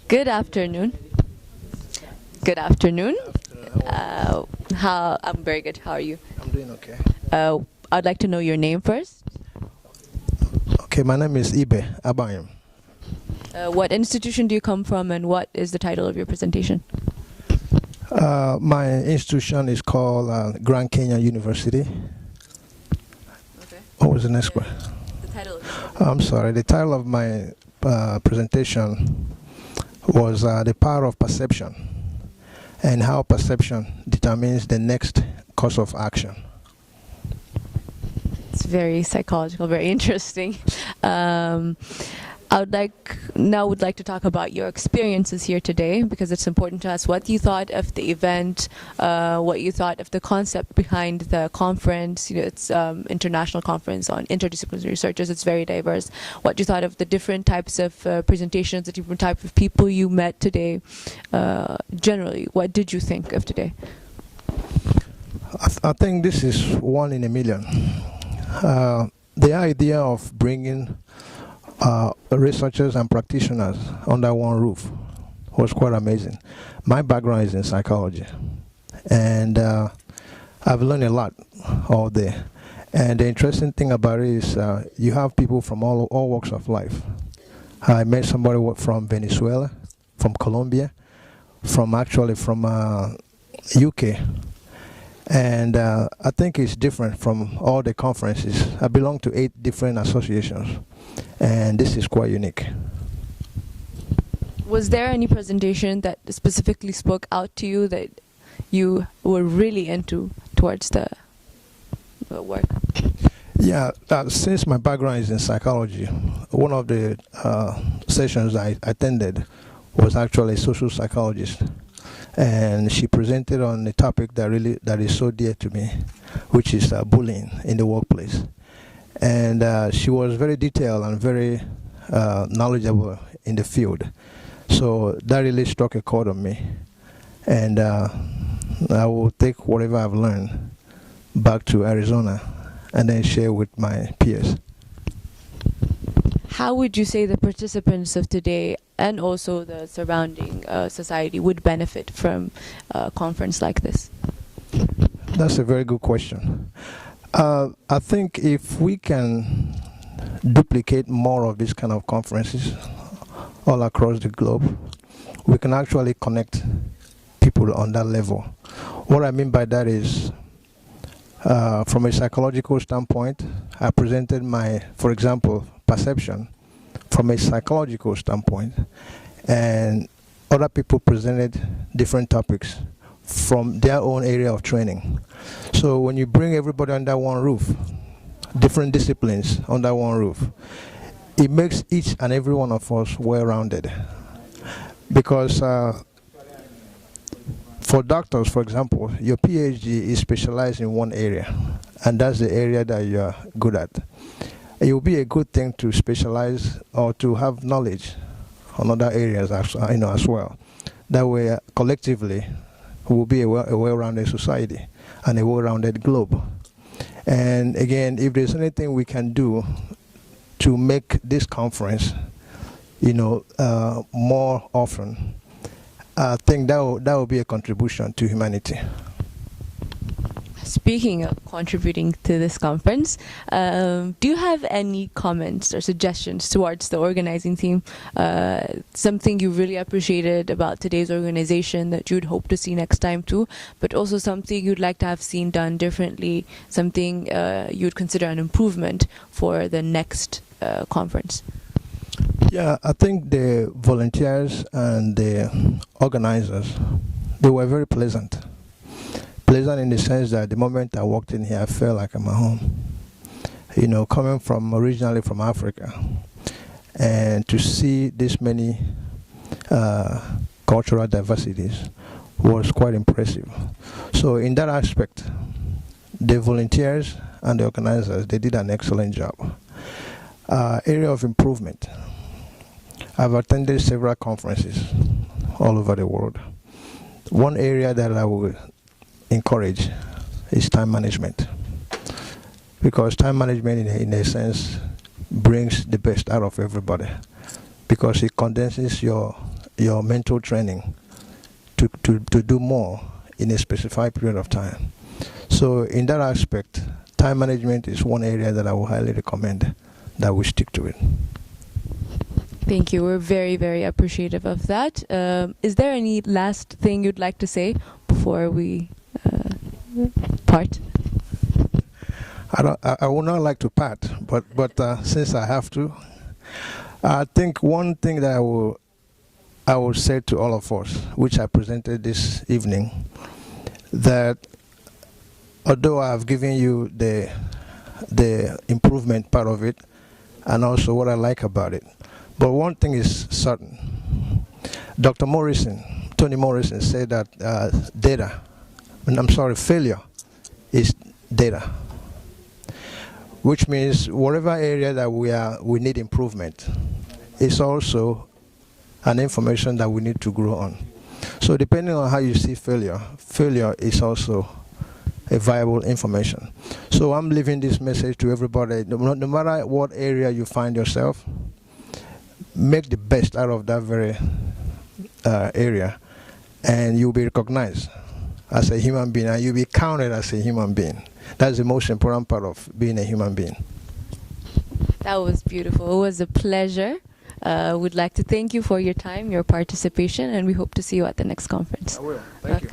Good afternoon. Good afternoon. I'm very good. How are you? I'm doing okay. I'd like to know your name first. Okay, my name is Ibeh Abayim. What institution do you come from, and what is the title of your presentation? My institution is called Grand Kenya University. Okay. What was the next one? The title. I'm sorry. The title of my presentation was The Power of Perception and How Perception Determines the Next Course of Action. It's very psychological, very interesting. I would like to talk about your experiences here today, because it's important to us what you thought of the event, what you thought of the concept behind the conference. It's international conference on interdisciplinary researchers. It's very diverse. What you thought of the different types of presentations, the different types of people you met today. Generally, what did you think of today? I think this is one in a million. The idea of bringing researchers and practitioners under one roof was quite amazing. My background is in psychology, and I've learned a lot all day. And the interesting thing about it is you have people from all walks of life. I met somebody from Venezuela, from Colombia, from UK. And I think it's different from all the conferences. I belong to 8 different associations, and this is quite unique. Was there any presentation that specifically spoke out to you that you were really into towards the work? Yeah, since my background is in psychology, one of the sessions I attended was actually a social psychologist. And she presented on a topic that is so dear to me, which is bullying in the workplace. And she was very detailed and very knowledgeable in the field. So that really struck a chord on me. And I will take whatever I've learned back to Arizona and then share with my peers. How would you say the participants of today and also the surrounding society would benefit from a conference like this? That's a very good question. I think if we can duplicate more of these kind of conferences all across the globe, we can actually connect people on that level. What I mean by that is, from a psychological standpoint, I presented for example, perception from a psychological standpoint, and other people presented different topics from their own area of training. So when you bring everybody under one roof, different disciplines under one roof, it makes each and every one of us well-rounded. Because for doctors, for example, your PhD is specialized in one area, and that's the area that you're good at. It will be a good thing to specialize or to have knowledge on other areas as well. That way, collectively, we will be a well-rounded society and a well-rounded globe. And again, if there's anything we can do to make this conference, more often, I think that will be a contribution to humanity. Speaking of contributing to this conference, do you have any comments or suggestions towards the organizing team? Something you really appreciated about today's organization that you'd hope to see next time too, but also something you'd like to have seen done differently, something you'd consider an improvement for the next conference? Yeah, I think the volunteers and the organizers, they were very pleasant. Pleasant in the sense that the moment I walked in here, I felt like I'm at home. Coming originally from Africa, and to see this many cultural diversities was quite impressive. So in that aspect, the volunteers and the organizers, they did an excellent job. Area of improvement. I've attended several conferences all over the world. One area that I would encourage is time management, because time management in a sense brings the best out of everybody, because it condenses your your mental training to do more in a specified period of time. So in that aspect, time management is one area that I would highly recommend that we stick to it. Thank you. We're very, very appreciative of that. Is there any last thing you'd like to say before we part? I would not like to part, but since I have to, I think one thing that I will say to all of us, which I presented this evening, that although I have given you the improvement part of it, and also what I like about it, but one thing is certain. Toni Morrison said that failure is data, which means whatever area that we need improvement, it's also an information that we need to grow on. So depending on how you see failure is also a viable information. So I'm leaving this message to everybody, no matter what area you find yourself, make the best out of that very area, and you'll be recognized as a human being, and you'll be counted as a human being. That's the most important part of being a human being. That was beautiful. It was a pleasure. We'd like to thank you for your time, your participation, and we hope to see you at the next conference. I will. Thank you.